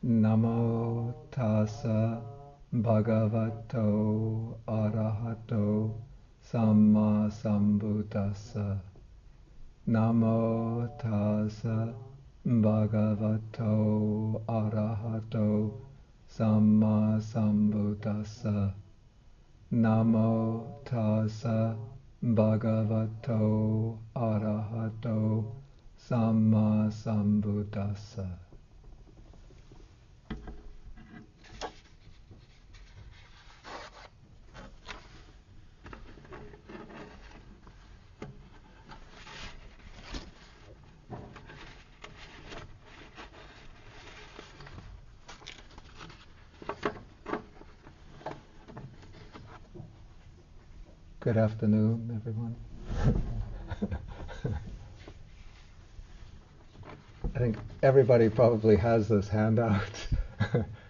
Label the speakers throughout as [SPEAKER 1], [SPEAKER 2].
[SPEAKER 1] Namo tassa bhagavato arahato samma sambuddhassa. Namo tassa bhagavato arahato samma sambuddhassa. Namo tassa bhagavato arahato samma sambuddhassa. Good afternoon, everyone. I think everybody probably has this handout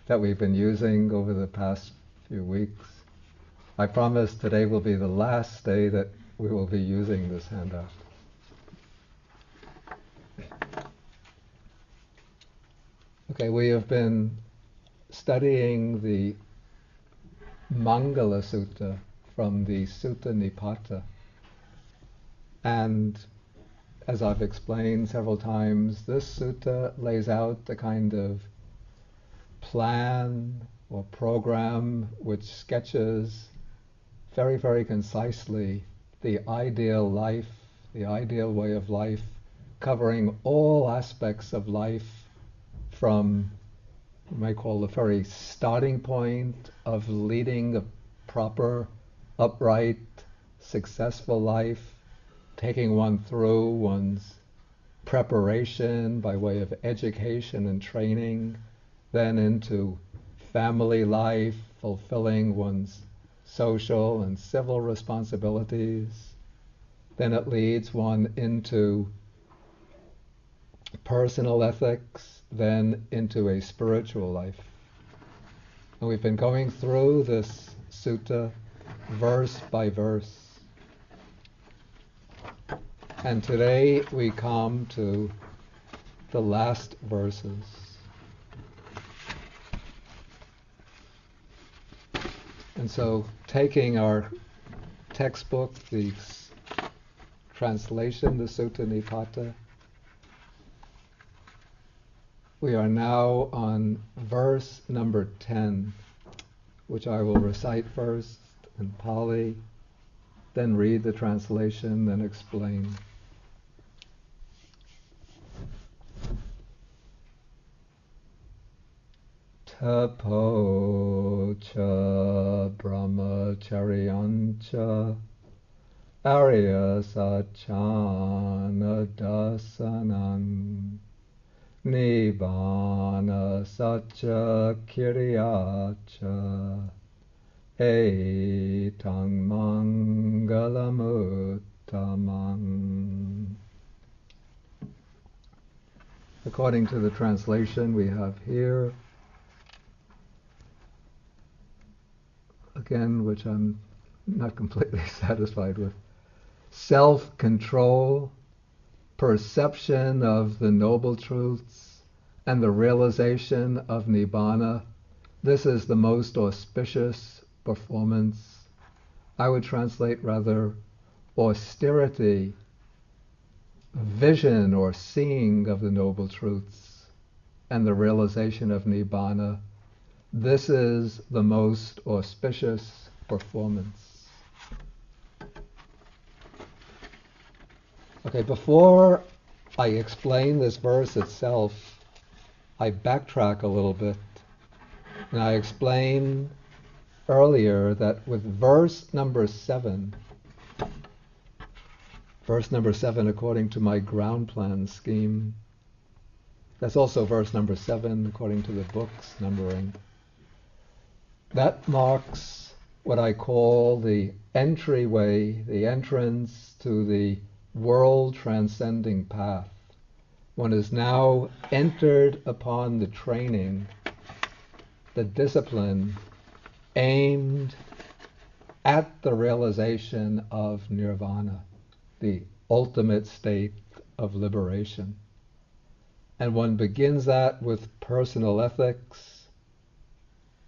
[SPEAKER 1] that we've been using over the past few weeks. I promise today will be the last day that we will be using this handout. Okay, we have been studying the Mangala Sutta from the Sutta Nipata. And as I've explained several times, this sutta lays out the kind of plan or program which sketches very, very concisely the ideal life, the ideal way of life, covering all aspects of life from, you might call, the very starting point of leading a proper, upright, successful life, taking one through one's preparation by way of education and training, then into family life, fulfilling one's social and civil responsibilities. Then it leads one into personal ethics, then into a spiritual life. And we've been going through this sutta verse by verse. And today we come to the last verses. And so, taking our textbook, the translation, the Sutta Nipata, we are now on verse number 10, which I will recite first in Pali, then read the translation, then explain. Tapo cha brahmacharyancha arya sachana dasanam nibbana sacha kiryacha etang mangalamuttamam. According to the translation we have here, again, which I'm not completely satisfied with, self-control, perception of the noble truths, and the realization of Nibbana. This is the most auspicious performance. I would translate rather austerity, vision or seeing of the noble truths, and the realization of Nibbana. This is the most auspicious performance. Okay, before I explain this verse itself, I backtrack a little bit. And I explained earlier that with verse number 7 according to my ground plan scheme, that's also verse number 7 according to the book's numbering. That marks what I call the entryway, the entrance to the world transcending path. One has now entered upon the training, the discipline aimed at the realization of nirvana, the ultimate state of liberation. And one begins that with personal ethics,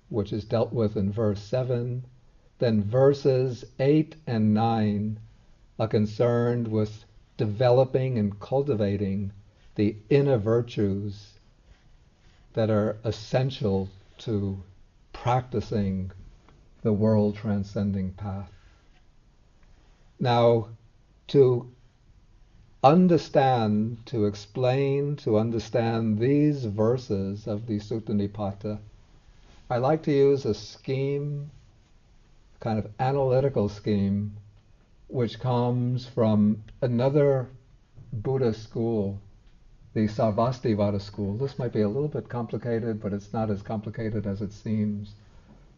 [SPEAKER 1] which is dealt with in verse 7. Then verses 8 and 9 are concerned with developing and cultivating the inner virtues that are essential to practicing the world transcending path. Now, to understand, to explain, to understand these verses of the Sutta Nipata, I like to use a scheme, kind of analytical scheme, which comes from another Buddhist school, the Sarvastivada school. This might be a little bit complicated, but it's not as complicated as it seems,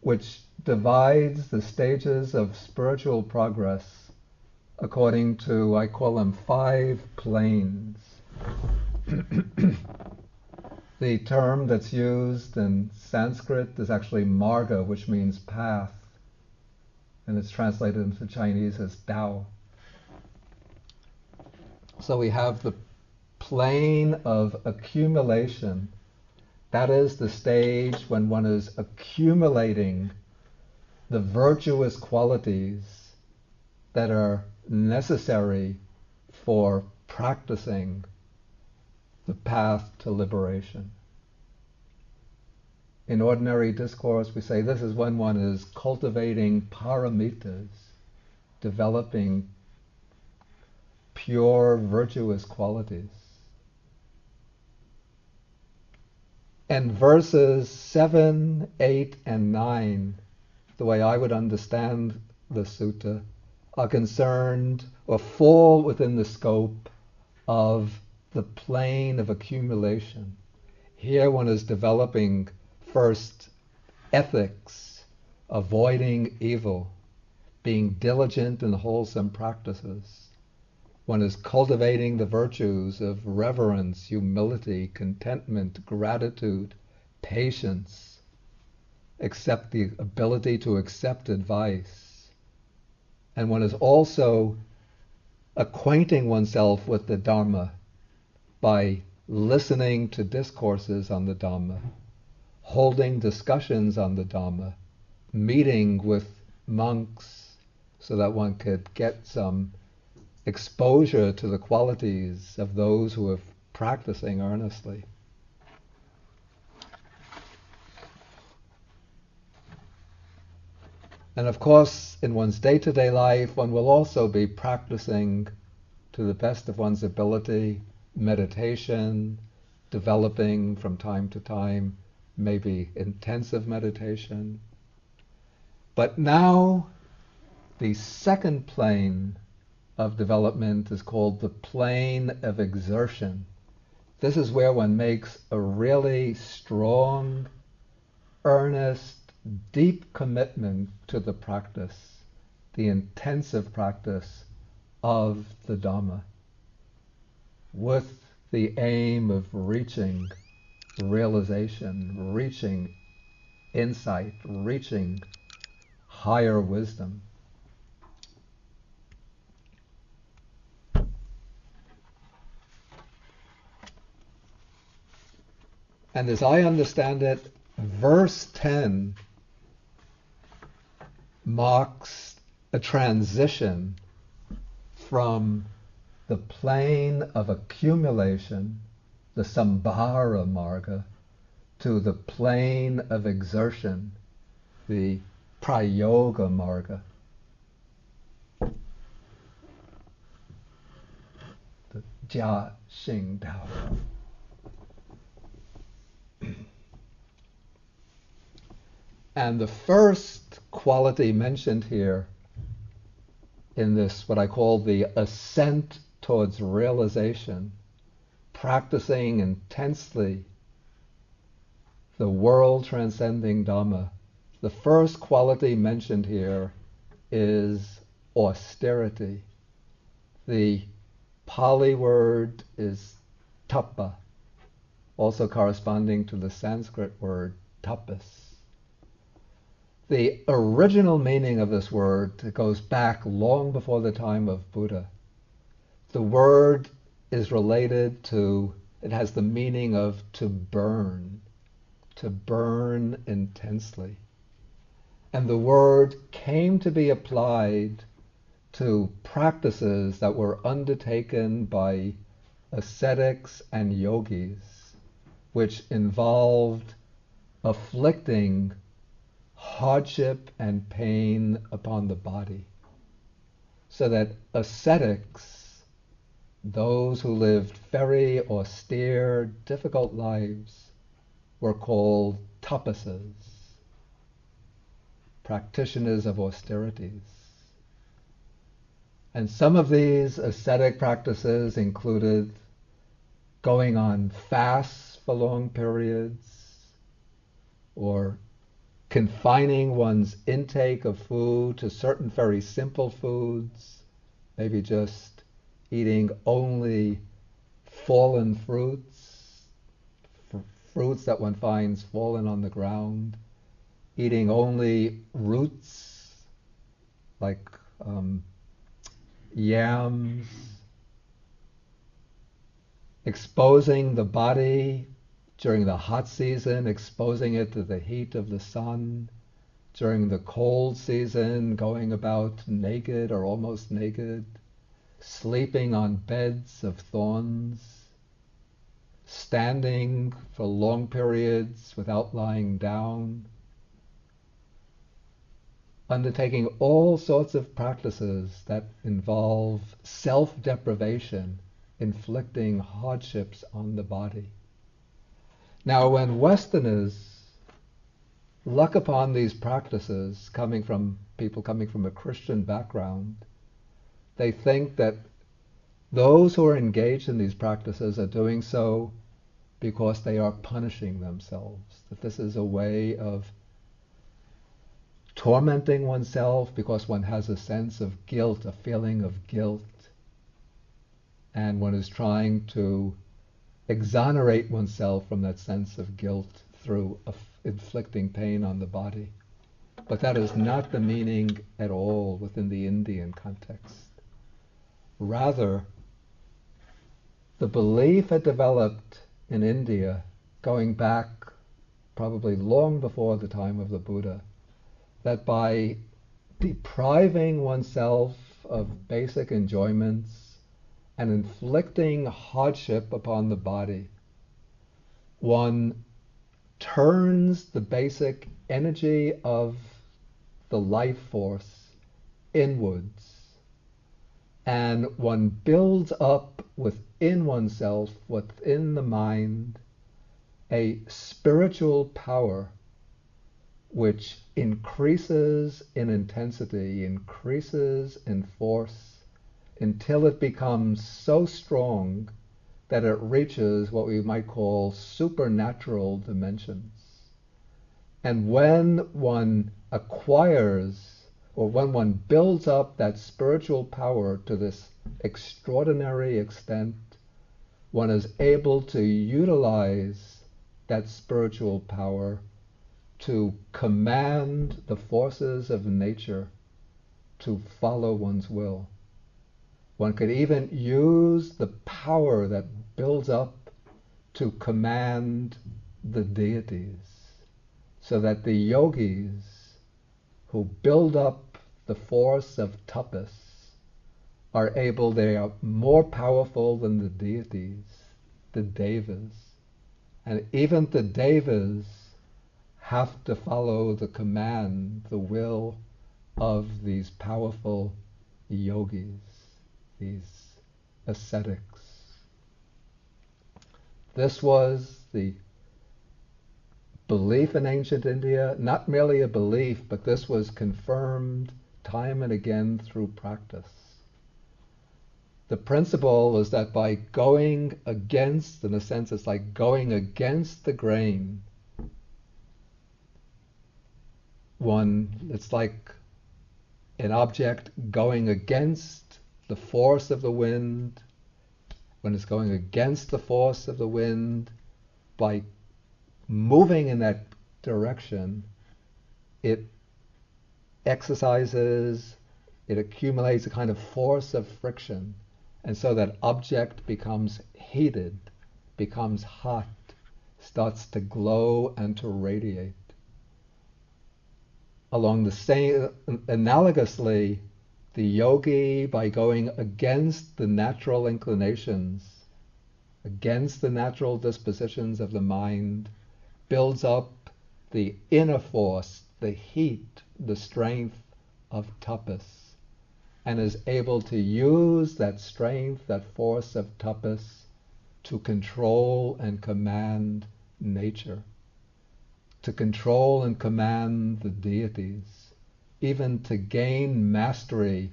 [SPEAKER 1] which divides the stages of spiritual progress according to, I call them 5 planes. The term that's used in Sanskrit is actually marga, which means path, and it's translated into Chinese as Tao. So we have the plane of accumulation. That is the stage when one is accumulating the virtuous qualities that are necessary for practicing the path to liberation. In ordinary discourse, we say this is when one is cultivating paramitas, developing pure virtuous qualities. And verses 7, 8, and 9, the way I would understand the sutta, are concerned or fall within the scope of the plane of accumulation. Here one is developing first ethics, avoiding evil, being diligent in wholesome practices. One is cultivating the virtues of reverence, humility, contentment, gratitude, patience, the ability to accept advice. And one is also acquainting oneself with the Dharma by listening to discourses on the Dhamma, holding discussions on the Dhamma, meeting with monks so that one could get some exposure to the qualities of those who are practicing earnestly. And of course, in one's day-to-day life, one will also be practicing to the best of one's ability meditation, developing from time to time maybe intensive meditation. But now the second plane of development is called the plane of exertion. This is where one makes a really strong, earnest, deep commitment to the practice, the intensive practice of the Dhamma, with the aim of reaching realization, reaching insight, reaching higher wisdom. And as I understand it, verse 10 marks a transition from the plane of accumulation, the sambhara marga, to the plane of exertion, the prayoga marga, the jia xing dao. And the first quality mentioned here in this, what I call the ascent towards realization, practicing intensely the world transcending Dhamma, the first quality mentioned here is austerity. The Pali word is tapa, also corresponding to the Sanskrit word tapas. The original meaning of this word goes back long before the time of Buddha. The word is related to It has the meaning of to burn intensely. And the word came to be applied to practices that were undertaken by ascetics and yogis, which involved afflicting hardship and pain upon the body. So that ascetics, those who lived very austere, difficult lives, were called tapases, practitioners of austerities. And some of these ascetic practices included going on fasts for long periods, or confining one's intake of food to certain very simple foods, maybe just eating only fallen fruits, fruits that one finds fallen on the ground, eating only roots like yams, exposing the body during the hot season, exposing it to the heat of the sun, during the cold season, going about naked or almost naked, sleeping on beds of thorns, standing for long periods without lying down, undertaking all sorts of practices that involve self-deprivation, inflicting hardships on the body. Now, when Westerners look upon these practices coming from people coming from a Christian background, they think that those who are engaged in these practices are doing so because they are punishing themselves, that this is a way of tormenting oneself because one has a sense of guilt, a feeling of guilt, and one is trying to exonerate oneself from that sense of guilt through inflicting pain on the body. But that is not the meaning at all within the Indian context. Rather, the belief had developed in India going back probably long before the time of the Buddha, that by depriving oneself of basic enjoyments and inflicting hardship upon the body, one turns the basic energy of the life force inwards, and one builds up within oneself, within the mind, a spiritual power which increases in intensity, increases in force, until it becomes so strong that it reaches what we might call supernatural dimensions. And when one acquires, or when one builds up that spiritual power to this extraordinary extent, one is able to utilize that spiritual power to command the forces of nature to follow one's will. One could even use the power that builds up to command the deities, so that the yogis who build up the force of tapas are able, they are more powerful than the deities, the devas. And even the devas have to follow the command, the will of these powerful yogis, these ascetics. This was the belief in ancient India, not merely a belief, but this was confirmed time and again through practice. The principle is that by going against, in a sense, it's like going against the grain. It's like an object going against the force of the wind. When it's going against the force of the wind, by moving in that direction, it exercises, it accumulates a kind of force of friction. And so that object becomes heated, becomes hot, starts to glow and to radiate. Along the same, analogously, the yogi, by going against the natural inclinations, against the natural dispositions of the mind, builds up the inner force, the heat, the strength of tapas, and is able to use that strength, that force of tapas, to control and command nature, to control and command the deities, even to gain mastery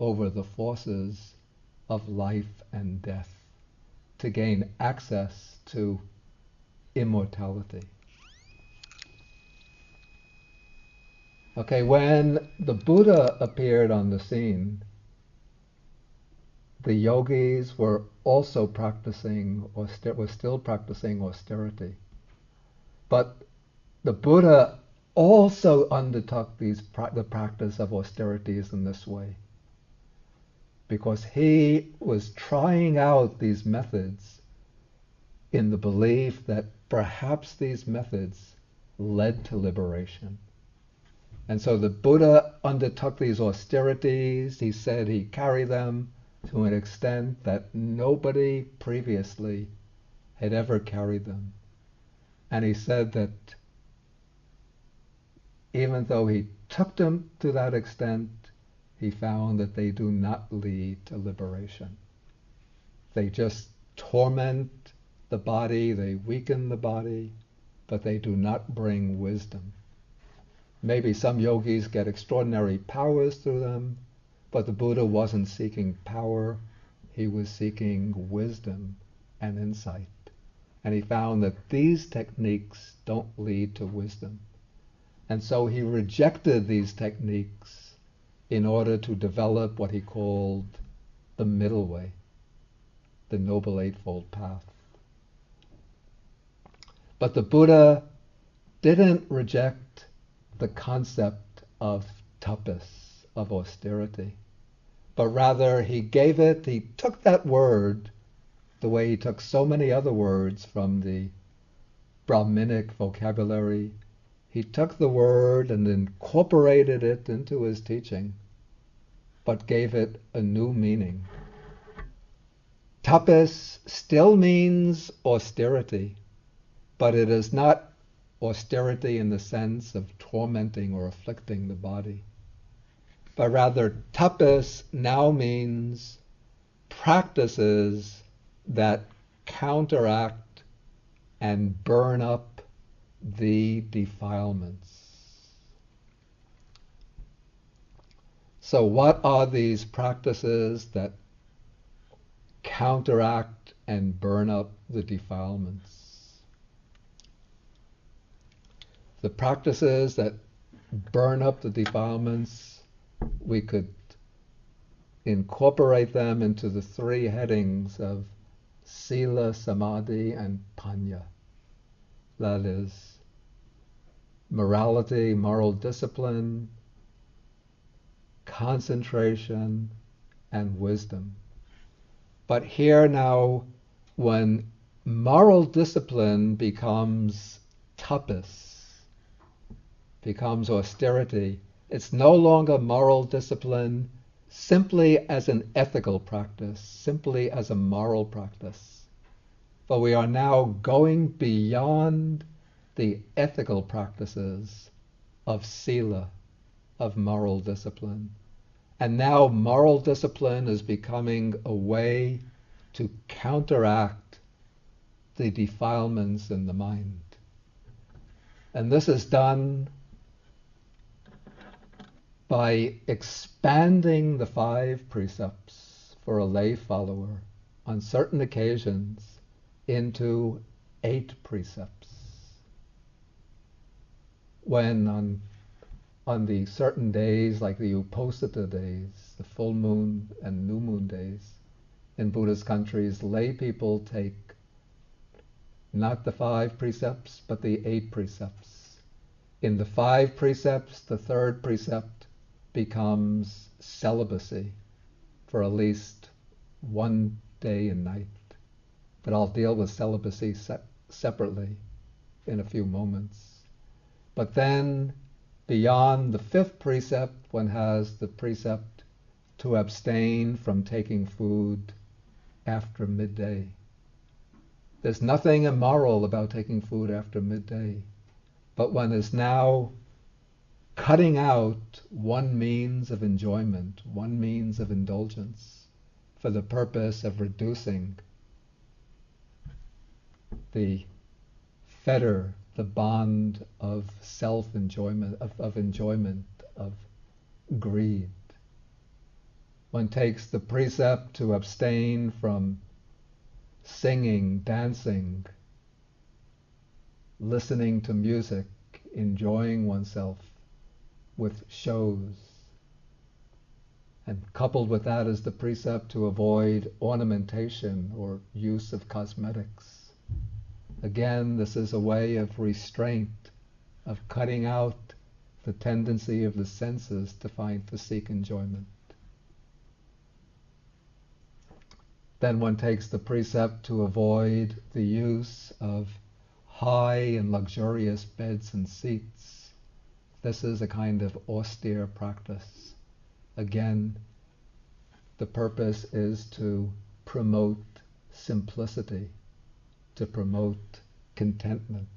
[SPEAKER 1] over the forces of life and death, to gain access to immortality. Okay, when the Buddha appeared on the scene, the yogis were also practicing, were still practicing austerity. But the Buddha also undertook the practice of austerities in this way, because he was trying out these methods in the belief that perhaps these methods led to liberation. And so the Buddha undertook these austerities. He said he carried them to an extent that nobody previously had ever carried them. And he said that even though he took them to that extent, he found that they do not lead to liberation. They just torment the body, they weaken the body, but they do not bring wisdom. Maybe some yogis get extraordinary powers through them, but the Buddha wasn't seeking power, he was seeking wisdom and insight. And he found that these techniques don't lead to wisdom. And so he rejected these techniques in order to develop what he called the middle way, the Noble Eightfold Path. But the Buddha didn't reject the concept of tapas, of austerity, but rather he took that word, the way he took so many other words from the Brahminic vocabulary, he took the word and incorporated it into his teaching, but gave it a new meaning. Tapas still means austerity, but it is not austerity in the sense of tormenting or afflicting the body, but rather tapas now means practices that counteract and burn up the defilements. So what are these practices that counteract and burn up the defilements? The practices that burn up the defilements, we could incorporate them into the three headings of sila, samadhi, and panya. That is morality, moral discipline, concentration, and wisdom. But here now, when moral discipline becomes tapas, becomes austerity, it's no longer moral discipline simply as an ethical practice, simply as a moral practice. But we are now going beyond the ethical practices of sila, of moral discipline. And now moral discipline is becoming a way to counteract the defilements in the mind. And this is done by expanding the 5 precepts for a lay follower on certain occasions into 8 precepts. When on the certain days, like the Uposatha days, the full moon and new moon days, in Buddhist countries, lay people take not the 5 precepts, but the 8 precepts. In the 5 precepts, the 3rd precept becomes celibacy for at least 1 day and night. but I'll deal with celibacy separately in a few moments. But then, beyond the fifth precept, one has the precept to abstain from taking food after midday. There's nothing immoral about taking food after midday, but one is now cutting out one means of enjoyment, one means of indulgence, for the purpose of reducing the fetter, the bond of self-enjoyment, of enjoyment, of greed. One takes the precept to abstain from singing, dancing, listening to music, enjoying oneself with shows. And coupled with that is the precept to avoid ornamentation or use of cosmetics. Again, this is a way of restraint, of cutting out the tendency of the senses to seek enjoyment. Then one takes the precept to avoid the use of high and luxurious beds and seats. This is a kind of austere practice. Again, the purpose is to promote simplicity, to promote contentment.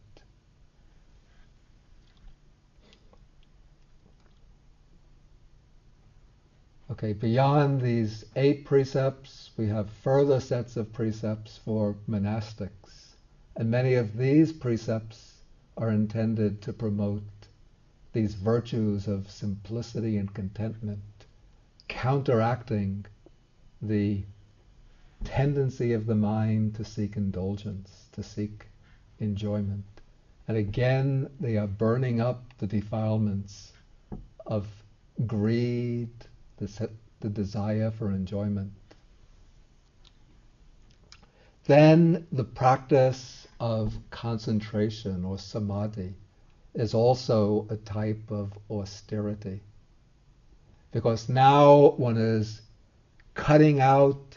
[SPEAKER 1] Okay, beyond these 8 precepts, we have further sets of precepts for monastics. And many of these precepts are intended to promote these virtues of simplicity and contentment, counteracting the tendency of the mind to seek indulgence, to seek enjoyment. And again, they are burning up the defilements of greed, the desire for enjoyment. Then the practice of concentration or samadhi is also a type of austerity. Because now one is cutting out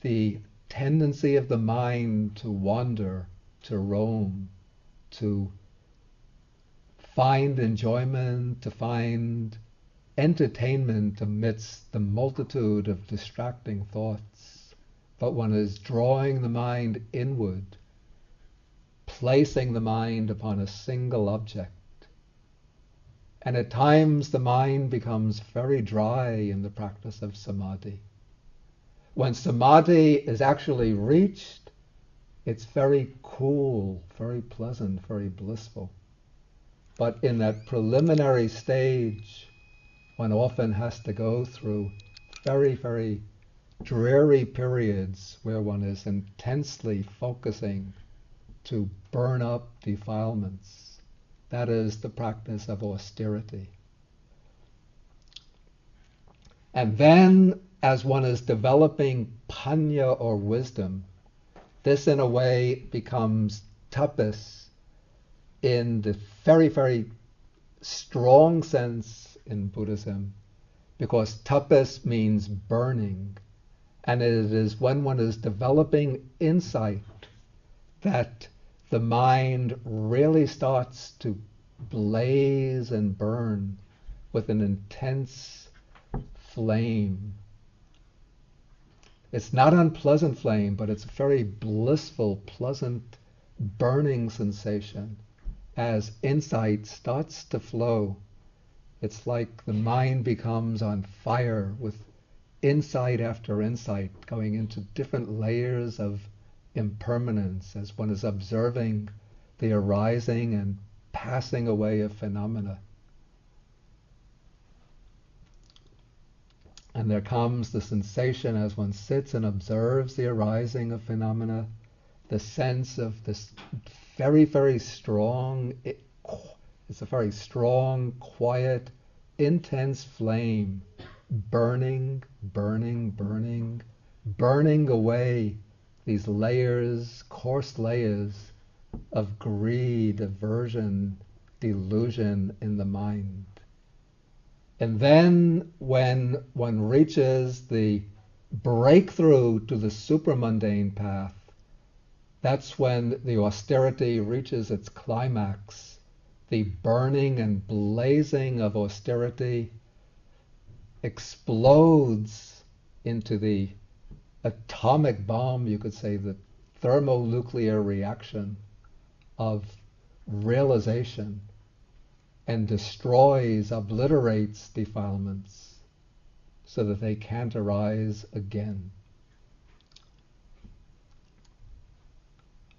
[SPEAKER 1] the tendency of the mind to wander, to roam, to find enjoyment, to find entertainment amidst the multitude of distracting thoughts. But one is drawing the mind inward, placing the mind upon a single object. And at times the mind becomes very dry in the practice of samadhi. When samadhi is actually reached, it's very cool, very pleasant, very blissful. But in that preliminary stage, one often has to go through very, very dreary periods where one is intensely focusing to burn up defilements. That is the practice of austerity. And then, as one is developing panya or wisdom, this in a way becomes tapas in the very, very strong sense in Buddhism, because tapas means burning, and it is when one is developing insight that the mind really starts to blaze and burn with an intense flame. It's not an unpleasant flame, but it's a very blissful, pleasant, burning sensation. As insight starts to flow, it's like the mind becomes on fire with insight after insight, going into different layers of impermanence as one is observing the arising and passing away of phenomena. And there comes the sensation as one sits and observes the arising of phenomena, the sense of this very, very strong, it's a very strong, quiet, intense flame, burning, burning, burning, burning away these layers, coarse layers of greed, aversion, delusion in the mind. And then when one reaches the breakthrough to the supramundane path, That's when the austerity reaches its climax. The burning and blazing of austerity explodes into the atomic bomb, you could say, the thermonuclear reaction of realization, and destroys, obliterates defilements so that they can't arise again.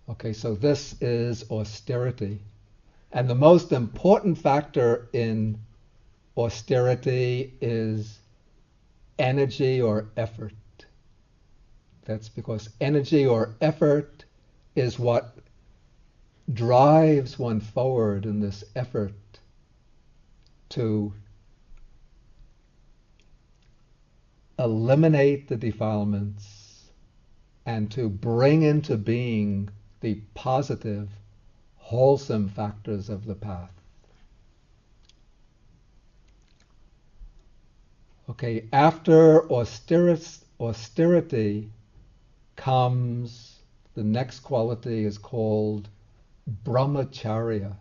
[SPEAKER 1] Okay, so this is austerity. And the most important factor in austerity is energy or effort. That's because energy or effort is what drives one forward in this effort to eliminate the defilements and to bring into being the positive, wholesome factors of the path. Okay, after austerity comes, the next quality is called brahmacharya.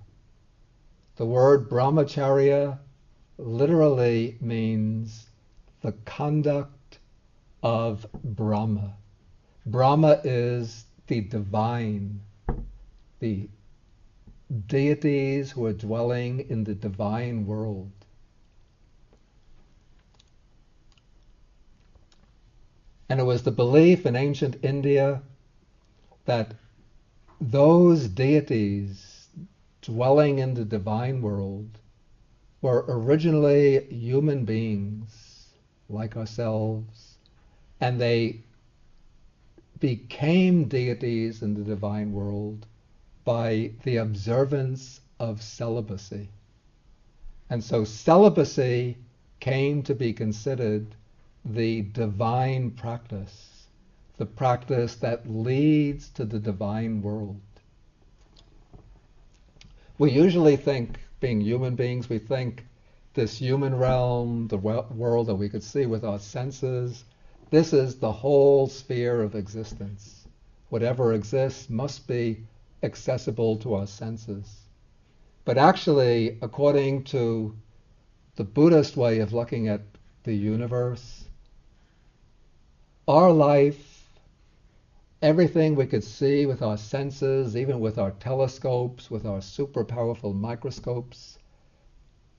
[SPEAKER 1] The word brahmacharya literally means the conduct of Brahma. Brahma is the divine, the deities who are dwelling in the divine world. And it was the belief in ancient India that those deities dwelling in the divine world were originally human beings like ourselves, and they became deities in the divine world by the observance of celibacy. And so celibacy came to be considered the divine practice, the practice that leads to the divine world. We usually think, being human beings, we think this human realm, the world that we could see with our senses, this is the whole sphere of existence. Whatever exists must be accessible to our senses. But actually, according to the Buddhist way of looking at the universe, our life, everything we could see with our senses, even with our telescopes, with our super powerful microscopes,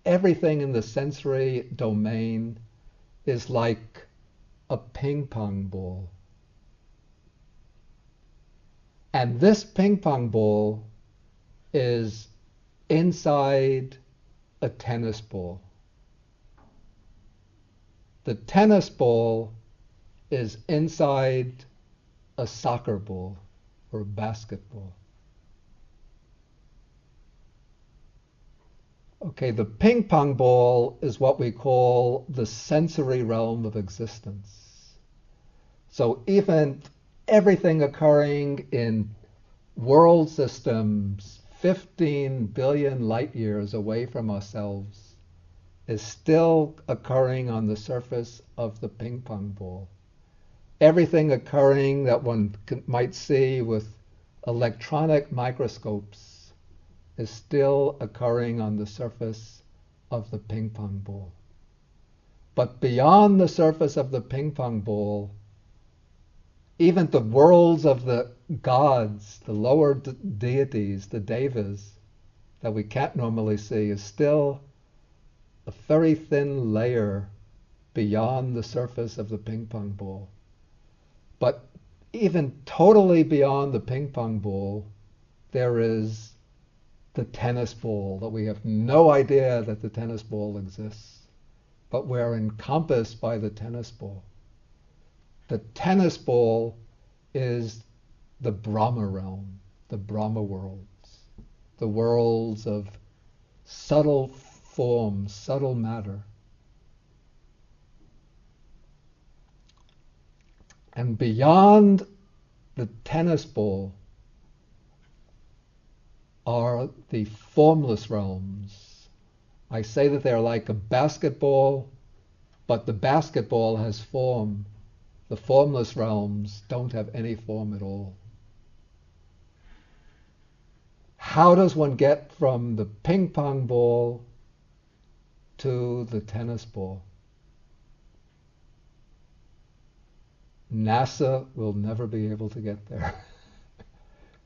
[SPEAKER 1] everything in the sensory domain is like a ping pong ball. And this ping pong ball is inside a tennis ball. The tennis ball is inside a soccer ball or a basketball. Okay, the ping pong ball is what we call the sensory realm of existence. So even everything occurring in world systems 15 billion light years away from ourselves is still occurring on the surface of the ping pong ball. Everything occurring that one might see with electronic microscopes is still occurring on the surface of the ping pong ball. But beyond the surface of the ping pong ball, even the worlds of the gods, the lower deities, the devas, that we can't normally see, is still a very thin layer beyond the surface of the ping pong ball. But even totally beyond the ping pong ball, there is the tennis ball, that we have no idea that the tennis ball exists, but we're encompassed by the tennis ball. The tennis ball is the Brahma realm, the Brahma worlds, the worlds of subtle forms, subtle matter. And beyond the tennis ball are the formless realms. I say that they're like a basketball, but the basketball has form. The formless realms don't have any form at all. How does one get from the ping pong ball to the tennis ball? NASA will never be able to get there.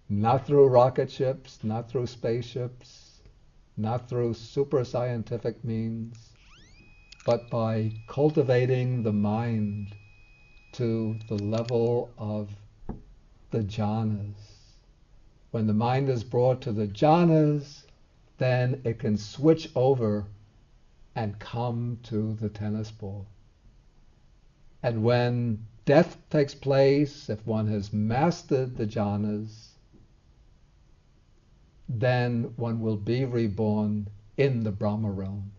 [SPEAKER 1] Not through rocket ships, not through spaceships, not through super scientific means, but by cultivating the mind to the level of the jhanas. When the mind is brought to the jhanas, then it can switch over and come to the tennis ball. And when death takes place, if one has mastered the jhanas, then one will be reborn in the Brahma realm.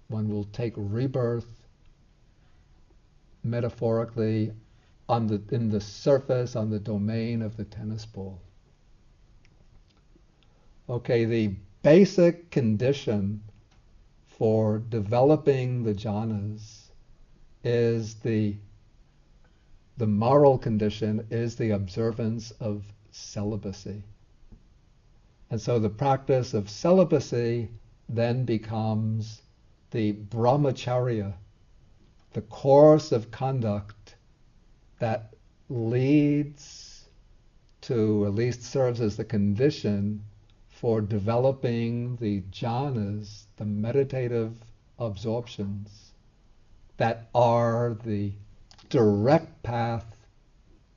[SPEAKER 1] One will take rebirth, metaphorically, in the surface, on the domain of the tennis ball. Okay, the basic condition for developing the jhanas is the moral condition is the observance of celibacy. And so the practice of celibacy then becomes the brahmacharya, the course of conduct that leads to, at least serves as the condition for developing the jhanas, the meditative absorptions that are the direct path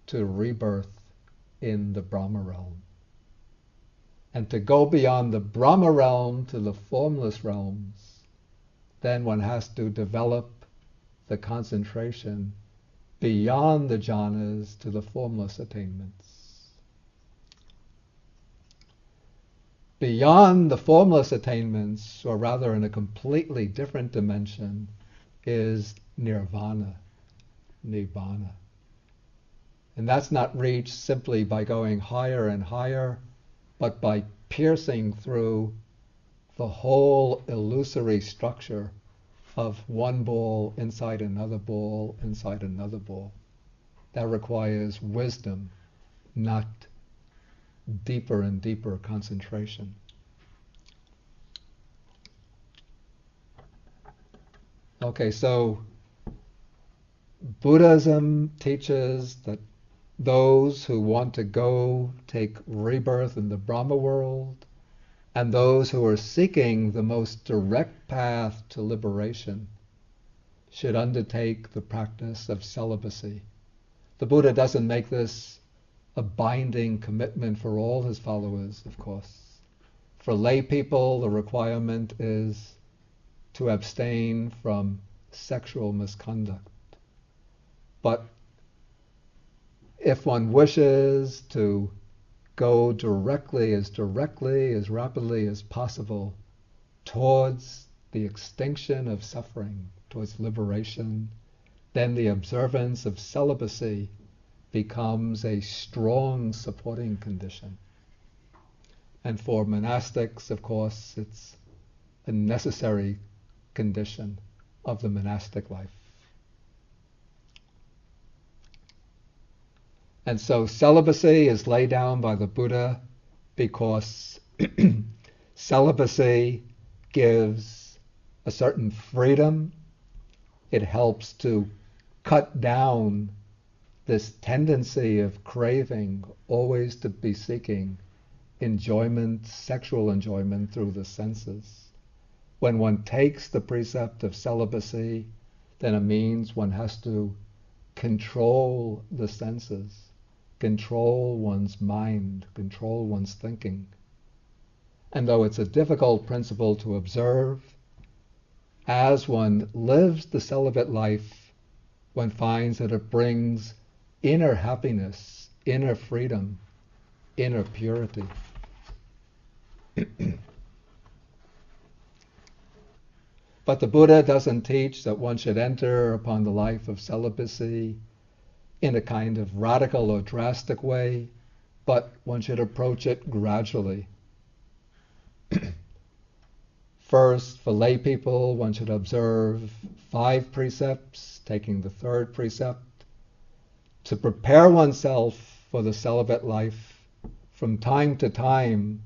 [SPEAKER 1] to rebirth in the Brahma realm. And to go beyond the Brahma realm to the formless realms, then one has to develop the concentration beyond the jhanas to the formless attainments. Beyond the formless attainments, or rather in a completely different dimension, is nirvana, nibbana. And that's not reached simply by going higher and higher, but by piercing through the whole illusory structure of one ball inside another ball inside another ball. That requires wisdom, not deeper and deeper concentration. Okay, so Buddhism teaches that those who want to go take rebirth in the Brahma world, and those who are seeking the most direct path to liberation should undertake the practice of celibacy. The Buddha doesn't make this a binding commitment for all his followers, of course. For lay people, the requirement is to abstain from sexual misconduct. But if one wishes to go directly, as rapidly as possible towards the extinction of suffering, towards liberation, then the observance of celibacy becomes a strong supporting condition. And for monastics, of course, it's a necessary condition of the monastic life. And so celibacy is laid down by the Buddha because celibacy gives a certain freedom. It helps to cut down this tendency of craving, always to be seeking enjoyment, sexual enjoyment through the senses. When one takes the precept of celibacy, then it means one has to control the senses, control one's mind, control one's thinking. And though it's a difficult principle to observe, as one lives the celibate life, one finds that it brings inner happiness, inner freedom, inner purity. But the Buddha doesn't teach that one should enter upon the life of celibacy in a kind of radical or drastic way, but one should approach it gradually. First, for lay people, one should observe 5 precepts, taking the 3rd precept, to prepare oneself for the celibate life. From time to time,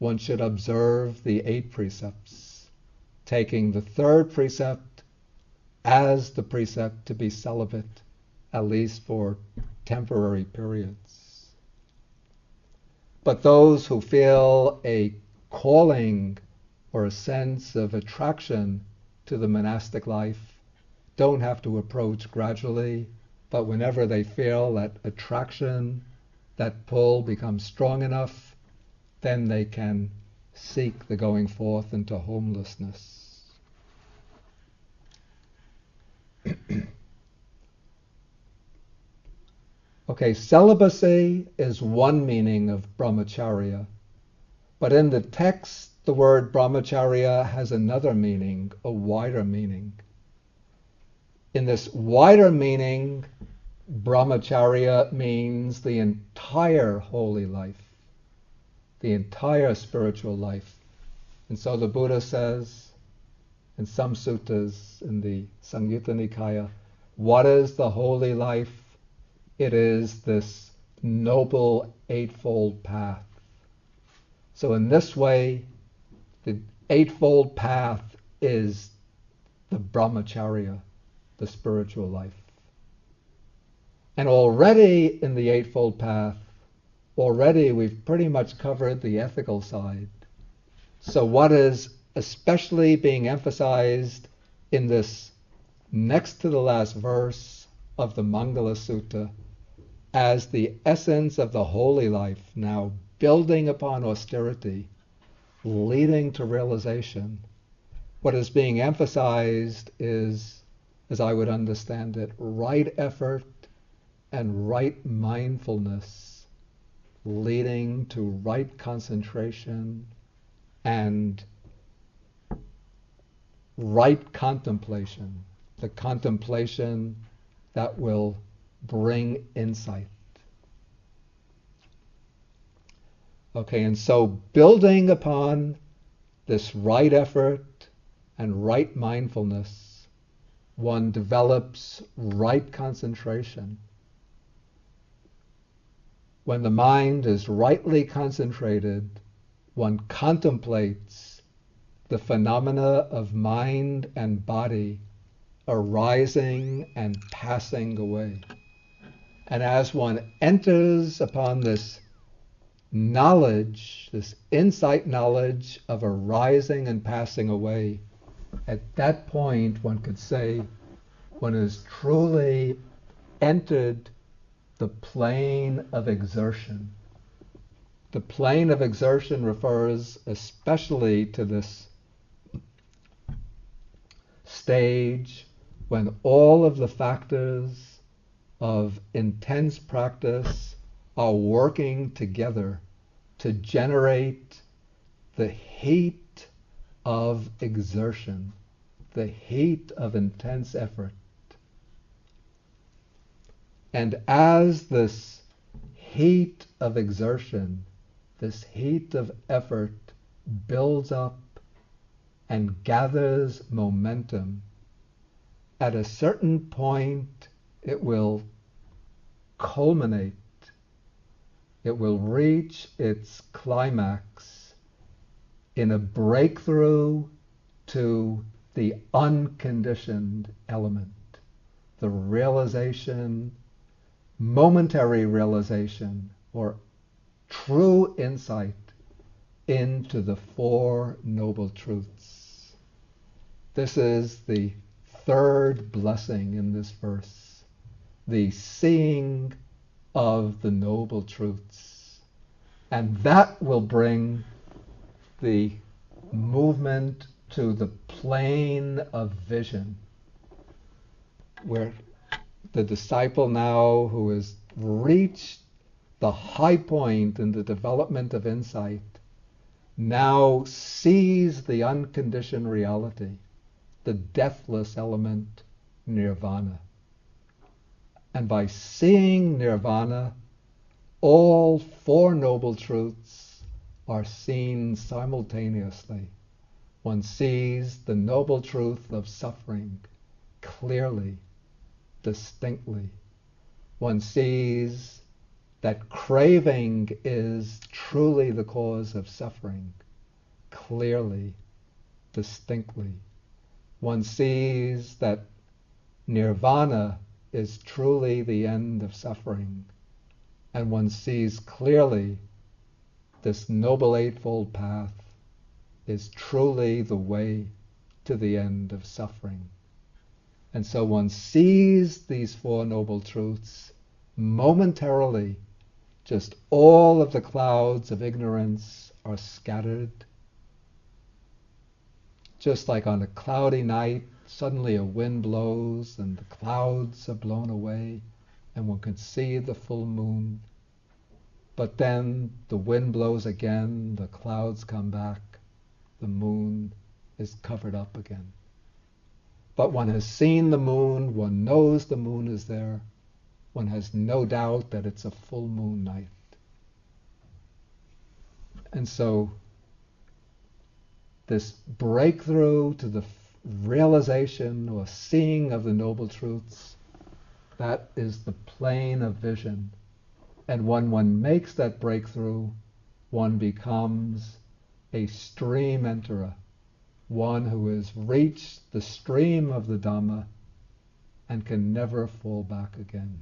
[SPEAKER 1] one should observe the 8 precepts, taking the 3rd precept as the precept to be celibate, at least for temporary periods. But those who feel a calling or a sense of attraction to the monastic life don't have to approach gradually, but whenever they feel that attraction, that pull becomes strong enough, then they can seek the going forth into homelessness. Okay, celibacy is one meaning of brahmacharya, but in the text, the word brahmacharya has another meaning, a wider meaning. In this wider meaning, brahmacharya means the entire holy life, the entire spiritual life. And so the Buddha says in some suttas in the Samyutta Nikaya, what is the holy life? It is this noble eightfold path. So in this way, the eightfold path is the brahmacharya, the spiritual life. And already in the eightfold path, already we've pretty much covered the ethical side. So what is especially being emphasized in this next to the last verse of the Mangala Sutta as the essence of the holy life, now building upon austerity, leading to realization, what is being emphasized is, as I would understand it, right effort and right mindfulness, leading to right concentration and right contemplation, the contemplation that will bring insight. Okay, and so building upon this right effort and right mindfulness, one develops right concentration. When the mind is rightly concentrated, one contemplates the phenomena of mind and body arising and passing away. And as one enters upon this knowledge, this insight knowledge of arising and passing away, at that point one could say one has truly entered the plane of exertion. The plane of exertion refers especially to this stage when all of the factors of intense practice are working together to generate the heat of exertion, the heat of intense effort. And as this heat of exertion, this heat of effort builds up and gathers momentum, at a certain point it will culminate, it will reach its climax in a breakthrough to the unconditioned element, the realization, momentary realization, or true insight into the 4 Noble Truths. This is the 3rd blessing in this verse, the seeing of the Noble Truths. And that will bring the movement to the plane of vision, where the disciple now who has reached the high point in the development of insight now sees the unconditioned reality, the deathless element, nirvana. And by seeing nirvana, all 4 Noble Truths are seen simultaneously. One sees the noble truth of suffering clearly, distinctly. One sees that craving is truly the cause of suffering, clearly, distinctly. One sees that nirvana is truly the end of suffering, and one sees clearly this Noble Eightfold Path is truly the way to the end of suffering. And so one sees these Four Noble Truths momentarily. Just all of the clouds of ignorance are scattered. Just like on a cloudy night, suddenly a wind blows and the clouds are blown away and one can see the full moon. But then the wind blows again, the clouds come back, the moon is covered up again. But one has seen the moon, one knows the moon is there, one has no doubt that it's a full moon night. And so this breakthrough to the realization or seeing of the Noble Truths, that is the plane of vision. And when one makes that breakthrough, one becomes a stream enterer, one who has reached the stream of the Dhamma and can never fall back again.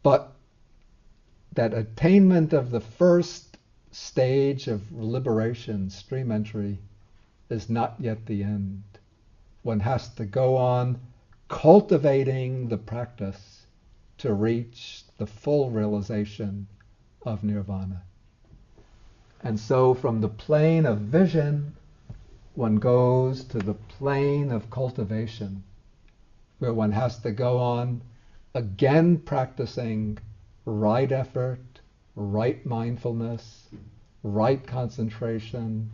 [SPEAKER 1] But that attainment of the first stage of liberation, stream entry, is not yet the end. One has to go on cultivating the practice to reach the full realization of nirvana. And so from the plane of vision, one goes to the plane of cultivation, where one has to go on again practicing right effort, right mindfulness, right concentration,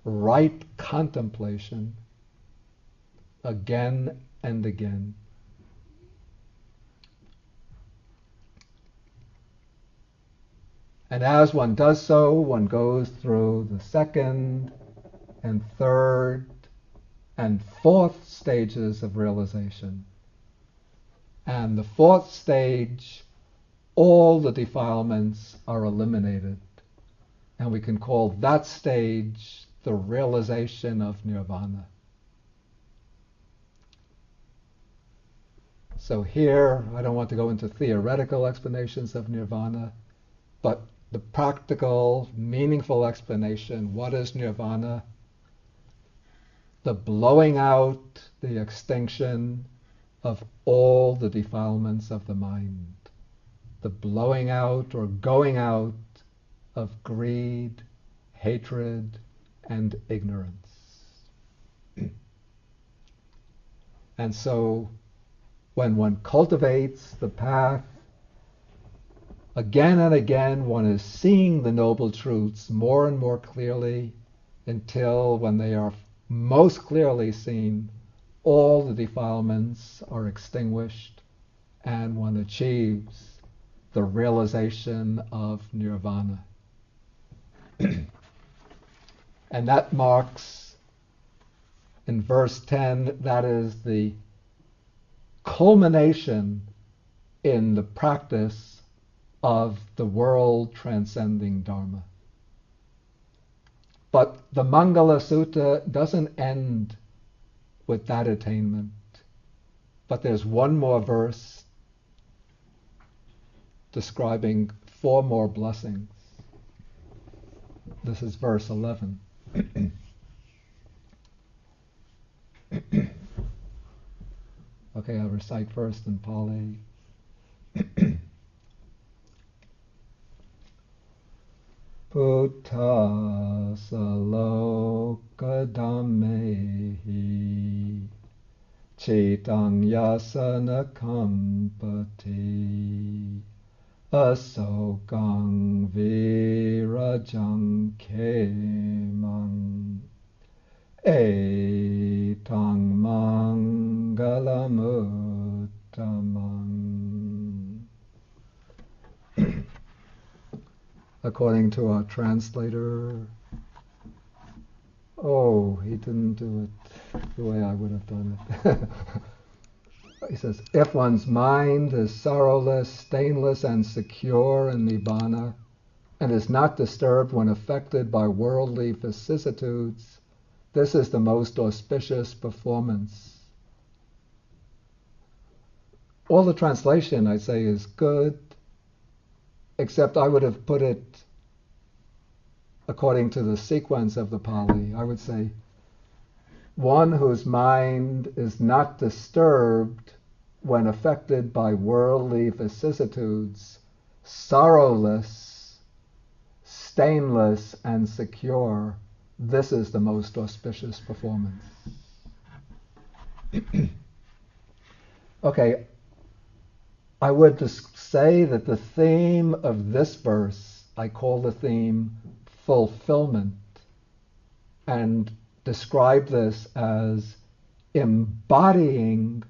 [SPEAKER 1] right contemplation, again and again. And as one does so, one goes through the second and third and fourth stages of realization. And the fourth stage, all the defilements are eliminated. And we can call that stage the realization of nirvana. So here, I don't want to go into theoretical explanations of nirvana, but the practical, meaningful explanation, what is nirvana? The blowing out, the extinction of all the defilements of the mind. The blowing out or going out of greed, hatred, and ignorance. And so, when one cultivates the path, again and again one is seeing the Noble Truths more and more clearly until when they are most clearly seen, all the defilements are extinguished and one achieves the realization of nirvana. And that marks, in verse 10, that is the culmination in the practice of the world transcending Dharma. But the Mangala Sutta doesn't end with that attainment. But there's one more verse describing 4 more blessings. This is verse 11. Okay, I'll recite first in Pali. Buddha saloka dhammehi cetang yasana kampati asokang virajang kemang etang mangalamuttamang. According to our translator, he didn't do it the way I would have done it. he says, if one's mind is sorrowless, stainless, and secure in Nibbana, and is not disturbed when affected by worldly vicissitudes, this is the most auspicious performance. All the translation, I'd say, is good, except I would have put it according to the sequence of the Pali. I would say, one whose mind is not disturbed when affected by worldly vicissitudes, sorrowless, stainless, and secure, this is the most auspicious performance. Okay, I would just say that the theme of this verse, I call the theme fulfillment, and describe this as embodying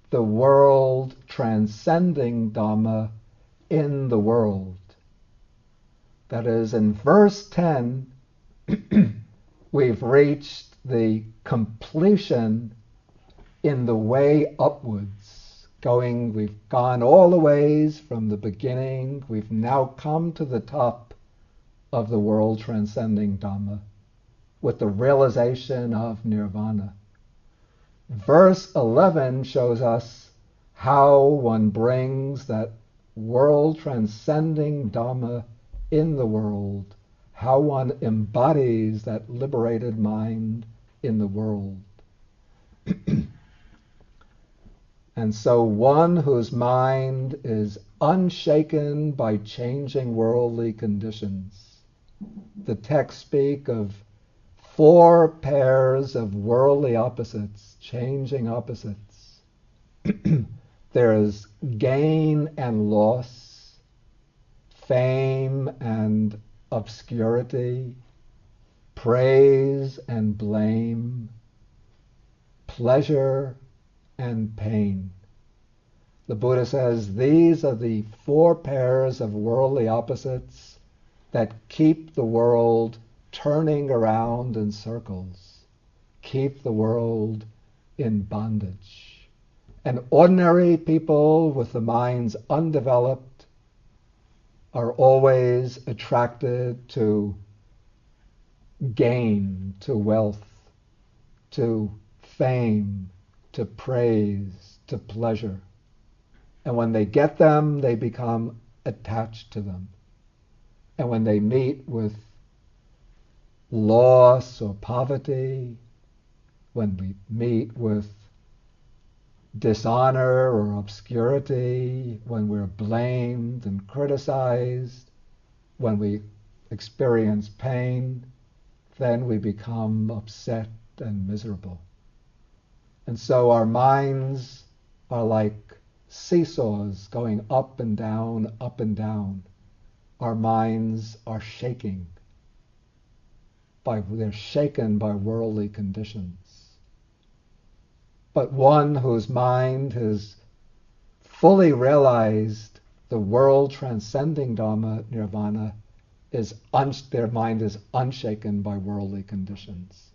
[SPEAKER 1] the world transcending Dhamma in the world. That is, in verse 10, we've reached the completion in the way upwards. We've gone all the ways from the beginning. We've now come to the top of the world transcending Dhamma with the realization of nirvana. Verse 11 shows us how one brings that world transcending Dhamma in the world, how one embodies that liberated mind in the world. And so one whose mind is unshaken by changing worldly conditions. The texts speak of 4 pairs of worldly opposites, changing opposites. There is gain and loss, fame and obscurity, praise and blame, pleasure and pain. The Buddha says these are the 4 pairs of worldly opposites that keep the world turning around in circles, keep the world in bondage. And ordinary people with the minds undeveloped are always attracted to gain, to wealth, to fame, to praise, to pleasure. And when they get them, they become attached to them. And when they meet with loss or poverty, when we meet with dishonor or obscurity, when we're blamed and criticized, when we experience pain, then we become upset and miserable. And so our minds are like seesaws going up and down, up and down. Our minds are shaking. They're shaken by worldly conditions. But one whose mind has fully realized the world transcending Dhamma, nirvana, their mind is unshaken by worldly conditions.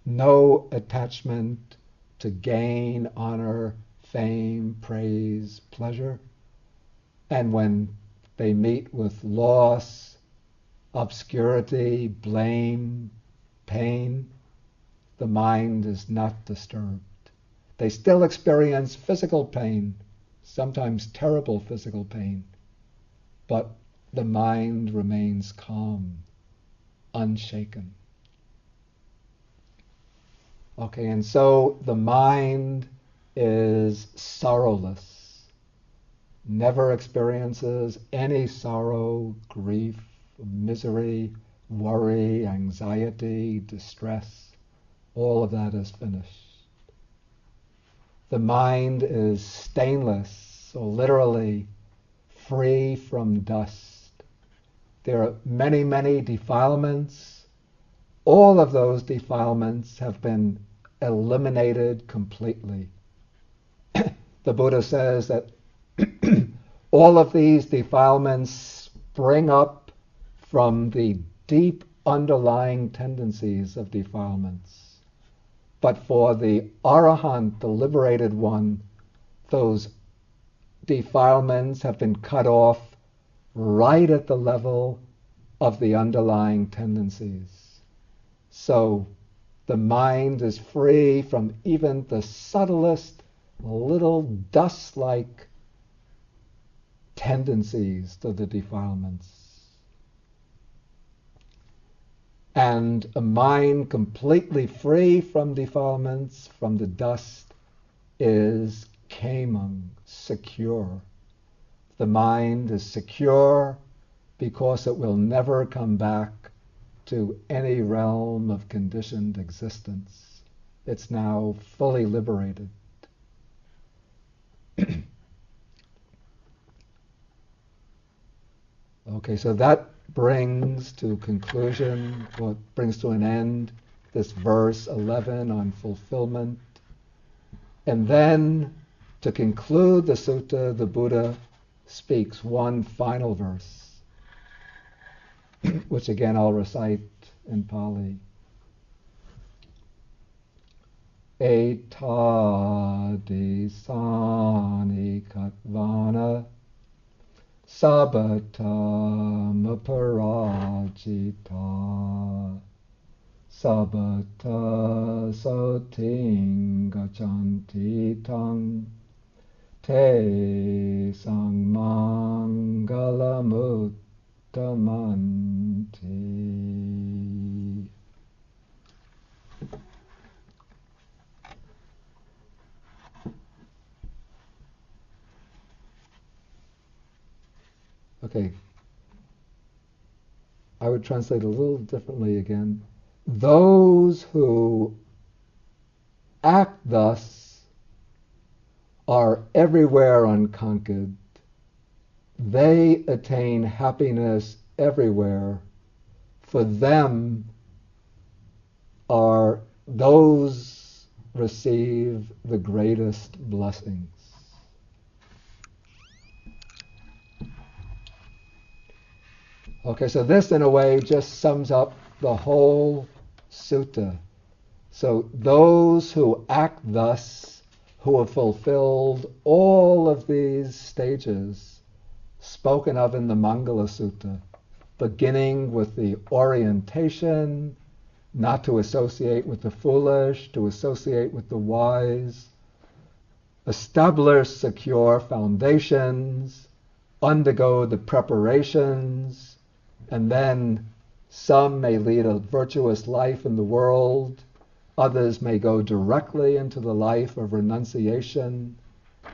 [SPEAKER 1] No attachment to gain, honor, fame, praise, pleasure. And when they meet with loss, obscurity, blame, pain, the mind is not disturbed. They still experience physical pain, sometimes terrible physical pain, but the mind remains calm, unshaken. Okay, and so the mind is sorrowless, never experiences any sorrow, grief, misery, worry, anxiety, distress. All of that is finished. The mind is stainless, so literally free from dust. There are many, many defilements. All of those defilements have been eliminated completely. The Buddha says that all of these defilements spring up from the deep underlying tendencies of defilements. But for the Arahant, the liberated one, those defilements have been cut off right at the level of the underlying tendencies. So the mind is free from even the subtlest little dust-like tendencies to the defilements. And a mind completely free from defilements, from the dust, is kemang, secure. The mind is secure because it will never come back to any realm of conditioned existence. It's now fully liberated. Okay, so that brings to conclusion, or brings to an end, this verse 11 on fulfillment. And then, to conclude the sutta, the Buddha speaks one final verse, which again I'll recite in Pali. Etadi sani katvana sabata maparajita sabata soting gachanti tang te sang mangala muttamanti. Okay, I would translate a little differently again. Those who act thus are everywhere unconquered. They attain happiness everywhere. For them are those receive the greatest blessings. Okay, so this in a way just sums up the whole sutta. So those who act thus, who have fulfilled all of these stages spoken of in the Mangala Sutta, beginning with the orientation, not to associate with the foolish, to associate with the wise, establish secure foundations, undergo the preparations, and then some may lead a virtuous life in the world, others may go directly into the life of renunciation,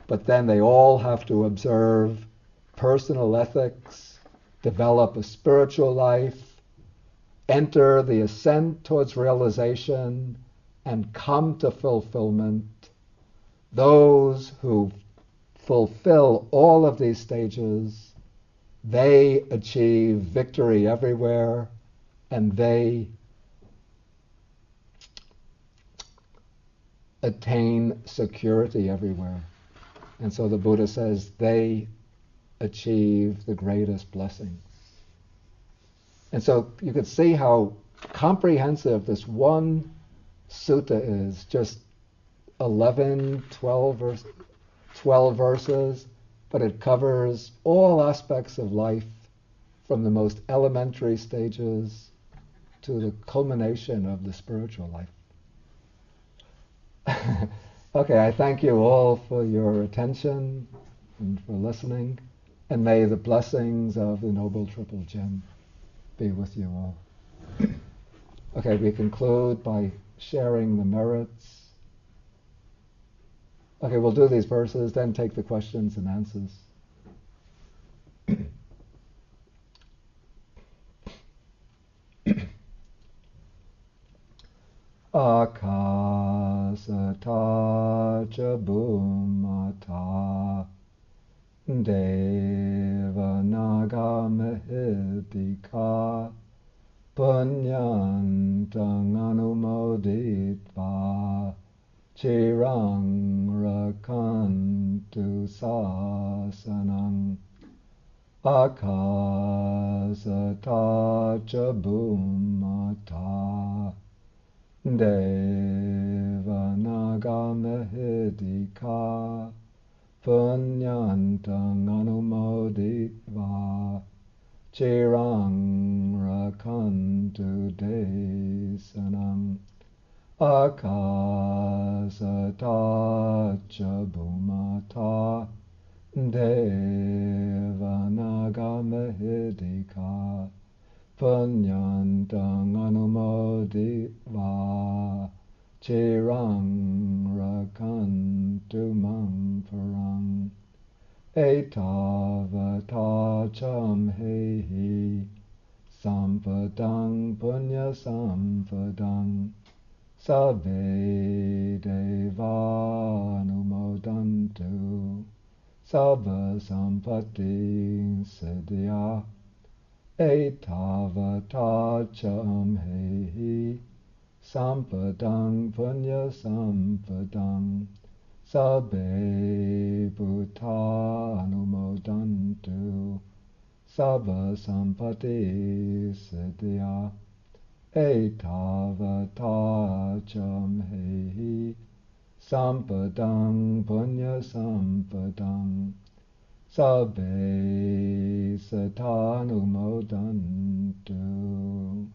[SPEAKER 1] but then they all have to observe personal ethics, develop a spiritual life, enter the ascent towards realization, and come to fulfillment. Those who fulfill all of these stages, they achieve victory everywhere, and they attain security everywhere. And so the Buddha says they achieve the greatest blessings. And so you could see how comprehensive this one sutta is, just 11, 12 verses, but it covers all aspects of life, from the most elementary stages to the culmination of the spiritual life. Okay, I thank you all for your attention and for listening, and may the blessings of the Noble Triple Gem be with you all. Okay, we conclude by sharing the merits. Okay, we'll do these verses, then take the questions and answers. Akasata cha bhumata devanaga mahidika punyantang anumoditva chirang rakantu sasanang. Akasata cha bhumata devanaga mahidika punyantang anumoditva chirang rakantu desanam akasatacha bhumata devanagamadika punyantang anumoditva chirang rakantu mam parang etavata hehi sampadang punya sampadang sabbe devanumodantu sabba sampatti siddhya etavata hehi sampadang punya sampadang sabbe bhuta anumodantu sabba sampatti siddhya etavata hehi sampadang punya sampadang sabbe satanumodantu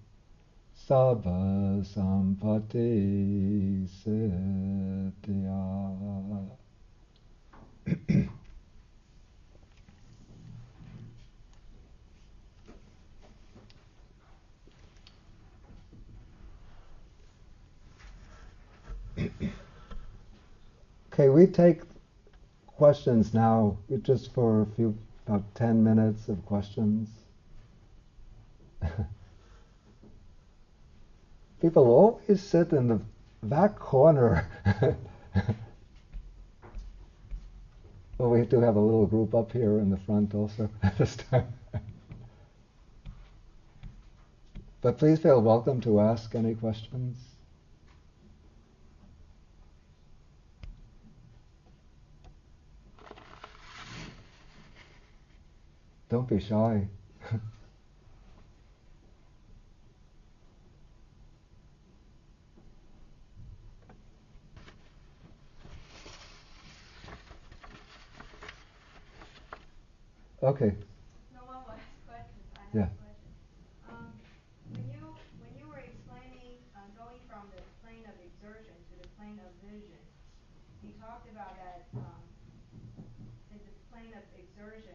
[SPEAKER 1] sabba sampatti siddhya. Okay, we take questions now, just for about 10 minutes of questions. People always sit in the back corner. Well, we do have a little group up here in the front also this time. But please feel welcome to ask any questions. Don't be shy. Okay.
[SPEAKER 2] No one will ask questions. I have
[SPEAKER 1] Yeah.
[SPEAKER 2] a question. When you were explaining going from the plane of exertion to the plane of vision, you talked about that in the plane of exertion,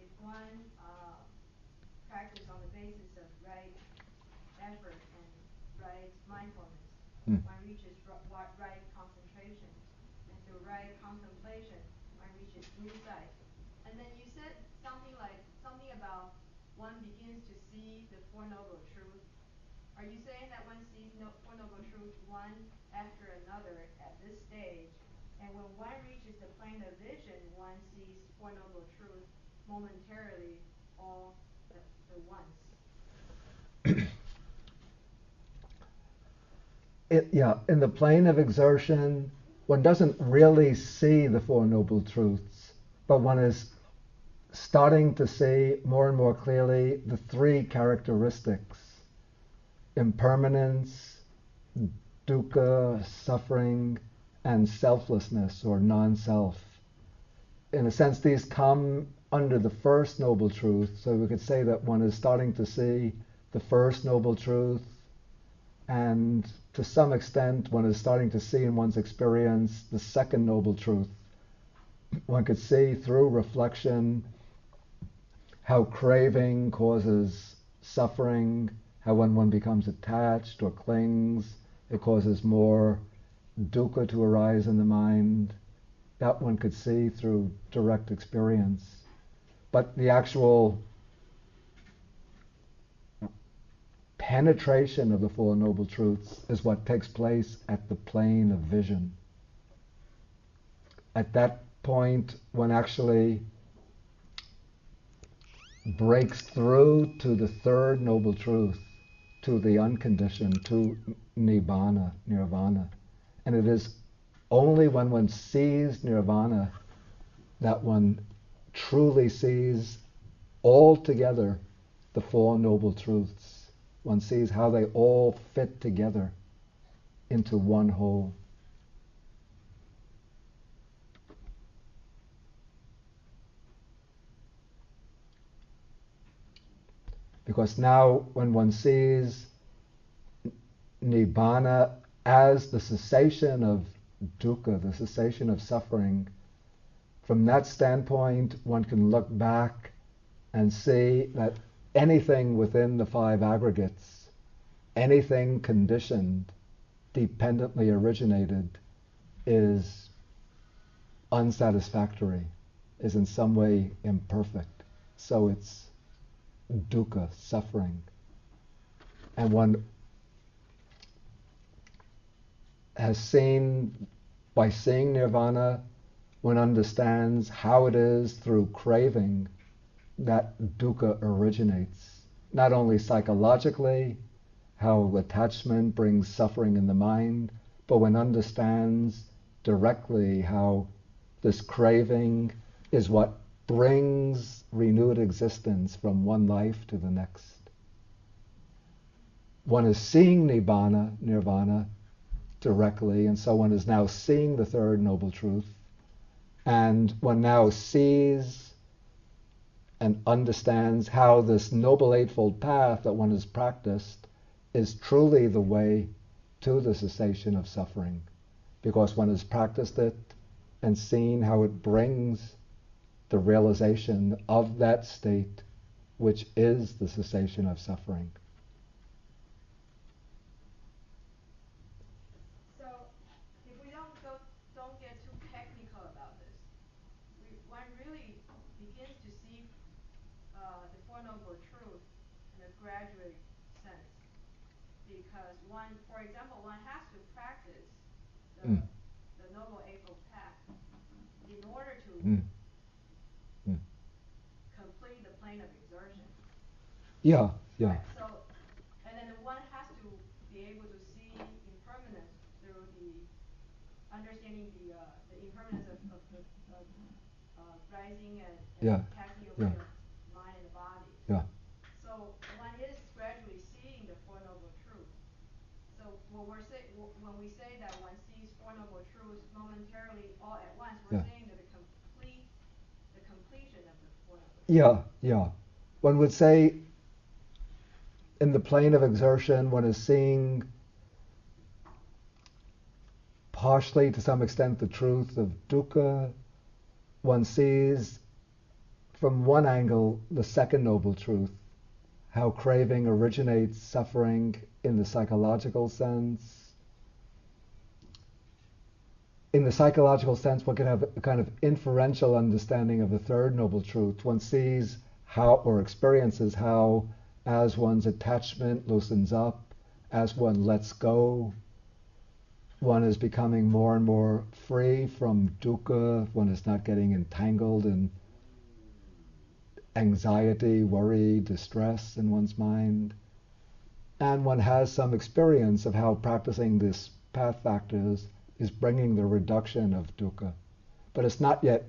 [SPEAKER 2] if one practice on the basis of right effort and right mindfulness, one reaches right concentration, and through right contemplation, one reaches insight. And then you said something about one begins to see the Four Noble Truths. Are you saying that one sees Four Noble Truths one after another at this stage, and when one reaches the plane of vision, one sees Four Noble Truths momentarily all at once?
[SPEAKER 1] In the plane of exertion, one doesn't really see the Four Noble Truths, but one is starting to see more and more clearly the three characteristics: impermanence, dukkha, suffering, and selflessness or non-self. In a sense, these come under the first noble truth, so we could say that one is starting to see the first noble truth, and to some extent one is starting to see in one's experience the second noble truth. One could see through reflection how craving causes suffering, how when one becomes attached or clings, it causes more dukkha to arise in the mind. That one could see through direct experience. But the actual penetration of the Four Noble Truths is what takes place at the plane of vision. At that point, one actually breaks through to the third noble truth, to the unconditioned, to nirvana. And it is only when one sees nirvana that one truly sees altogether the Four Noble Truths. One sees how they all fit together into one whole. Because now when one sees Nibbana as the cessation of dukkha, the cessation of suffering, from that standpoint one can look back and see that anything within the five aggregates, anything conditioned, dependently originated, is unsatisfactory, is in some way imperfect. So it's dukkha, suffering. And one has seen, by seeing nirvana, one understands how it is through craving that dukkha originates. Not only psychologically, how attachment brings suffering in the mind, but one understands directly how this craving is what brings renewed existence from one life to the next. One is seeing nirvana directly, and so one is now seeing the third noble truth, and one now sees and understands how this noble eightfold path that one has practiced is truly the way to the cessation of suffering, because one has practiced it and seen how it brings the realization of that state which is the cessation of suffering.
[SPEAKER 2] So, if we don't get too technical about this, one really begins to see the Four Noble Truths in a graduate sense. Because one, for example, one has to practice the,
[SPEAKER 1] Mm.
[SPEAKER 2] the Noble Eightfold Path in order to
[SPEAKER 1] Mm. Mm.
[SPEAKER 2] complete the plane of exertion.
[SPEAKER 1] Yeah, yeah.
[SPEAKER 2] Right? So, and then one has to be able to see impermanence through the understanding the impermanence of rising and
[SPEAKER 1] Yeah,
[SPEAKER 2] passing away
[SPEAKER 1] yeah,
[SPEAKER 2] of mind and the body.
[SPEAKER 1] yeah.
[SPEAKER 2] So one is gradually seeing the Four Noble Truths. So when we say that one sees Four Noble Truths momentarily all at once, we're
[SPEAKER 1] Yeah.
[SPEAKER 2] saying that the completion of the Four Noble
[SPEAKER 1] Yeah,
[SPEAKER 2] Truths.
[SPEAKER 1] yeah. One would say in the plane of exertion, one is seeing partially, to some extent, the truth of dukkha. One sees from one angle the second noble truth, how craving originates suffering in the psychological sense. In the psychological sense, one can have a kind of inferential understanding of the third noble truth. One sees how, or experiences how, as one's attachment loosens up, as one lets go, one is becoming more and more free from dukkha, one is not getting entangled in anxiety, worry, distress in one's mind. And one has some experience of how practicing this path factors is bringing the reduction of dukkha. But it's not yet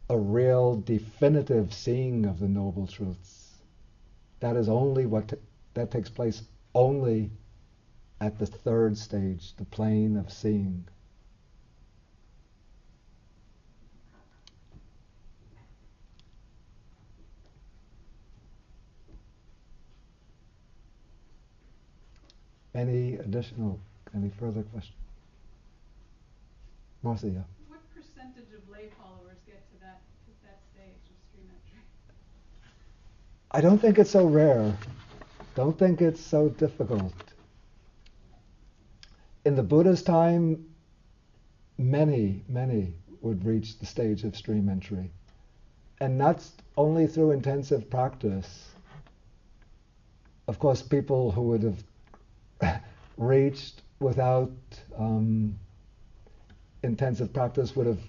[SPEAKER 1] a real definitive seeing of the noble truths. That is only that takes place only at the third stage, the plane of seeing. Any further questions? Marcia, yeah.
[SPEAKER 3] What percentage of lay followers get to that stage of stream entry?
[SPEAKER 1] I don't think it's so rare. Don't think it's so difficult. In the Buddha's time, many would reach the stage of stream entry. And that's only through intensive practice. Of course, people who would have reached without intensive practice would have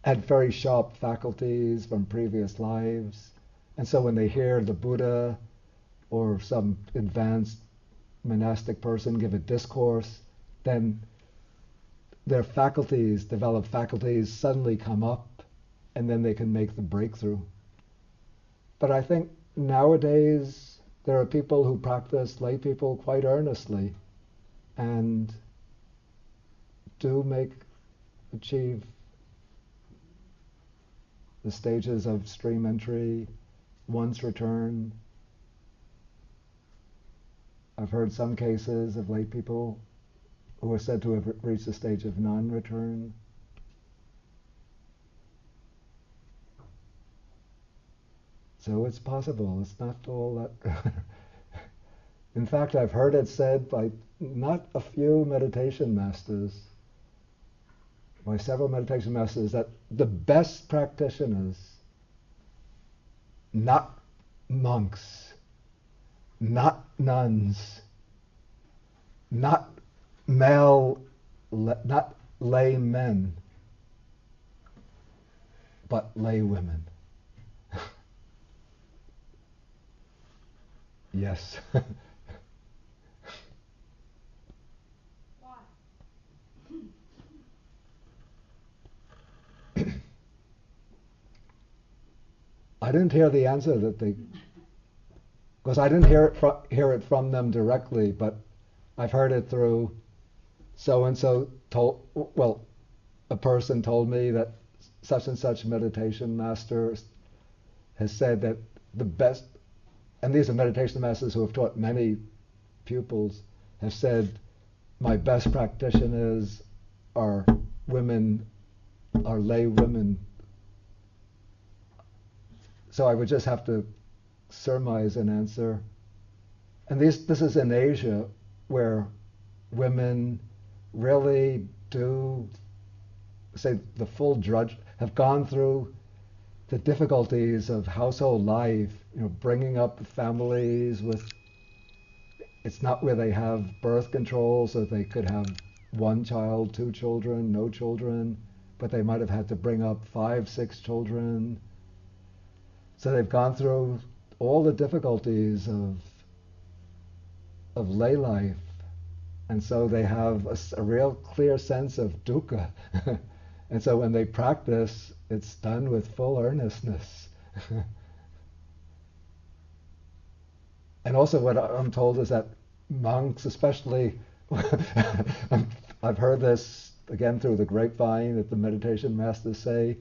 [SPEAKER 1] had very sharp faculties from previous lives. And so when they hear the Buddha or some advanced monastic person give a discourse, then their developed faculties suddenly come up, and then they can make the breakthrough. But I think nowadays there are people who practice, lay people, quite earnestly, and do achieve the stages of stream entry, once return, I've heard some cases of lay people who are said to have reached the stage of non-return. So it's possible. It's not all that. In fact, I've heard it said by not a few meditation masters, by several meditation masters, that the best practitioners, not monks, not nuns, not not lay men, but lay women. Yes.
[SPEAKER 2] Why?
[SPEAKER 1] I didn't hear the answer that they, because I didn't hear it from them directly, but I've heard it through so and so told. Well, a person told me that such and such meditation master has said that the best, and these are meditation masters who have taught many pupils, have said my best practitioners are women, are lay women. So I would just have to surmise an answer. And this is in Asia, where women really do, say, the full drudge, have gone through the difficulties of household life, bringing up families with, it's not where they have birth control, so they could have one child, two children, no children, but they might have had to bring up 5, 6 children. So they've gone through all the difficulties of lay life, and so they have a real clear sense of dukkha. And so when they practice, it's done with full earnestness. And also what I'm told is that monks, especially, I've heard this again through the grapevine, that the meditation masters say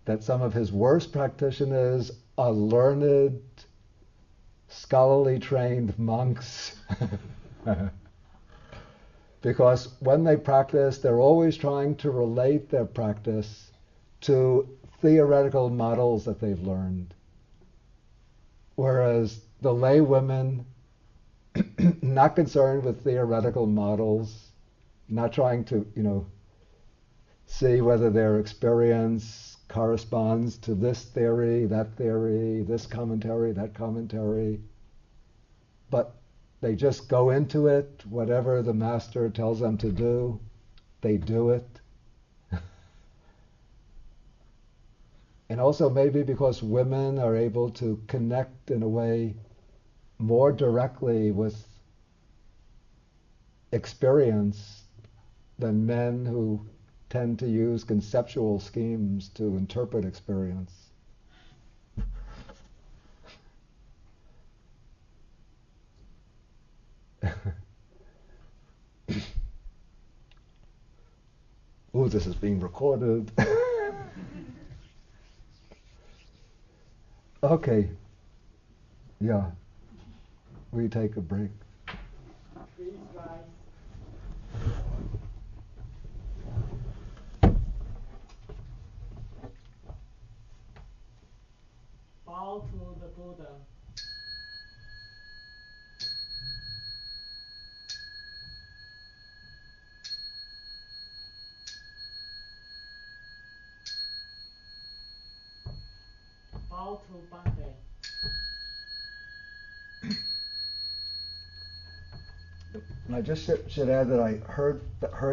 [SPEAKER 1] that some of his worst practitioners are learned, scholarly trained monks. Because when they practice, they're always trying to relate their practice to theoretical models that they've learned. Whereas the lay women, not concerned with theoretical models, not trying to, see whether their experience corresponds to this theory, this commentary, that commentary, but they just go into it, whatever the master tells them to do, they do it. And also maybe because women are able to connect in a way more directly with experience than men who tend to use conceptual schemes to interpret experience. Ooh, this is being recorded. Okay. Yeah. We take a break.
[SPEAKER 4] Please rise. Bow to the Buddha. Bow to Bande.
[SPEAKER 1] And I just should add that I heard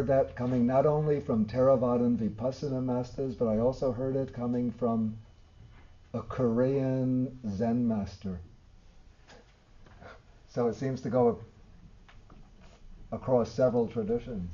[SPEAKER 1] that coming not only from Theravadan Vipassana masters, but I also heard it coming from a Korean Zen master. So it seems to go across several traditions.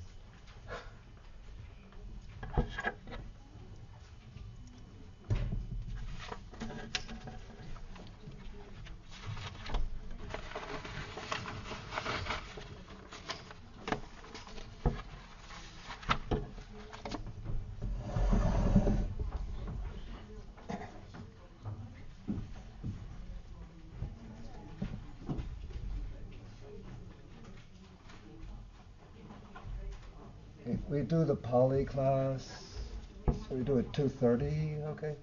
[SPEAKER 1] we do the Pali class. So we do it 2:30, okay?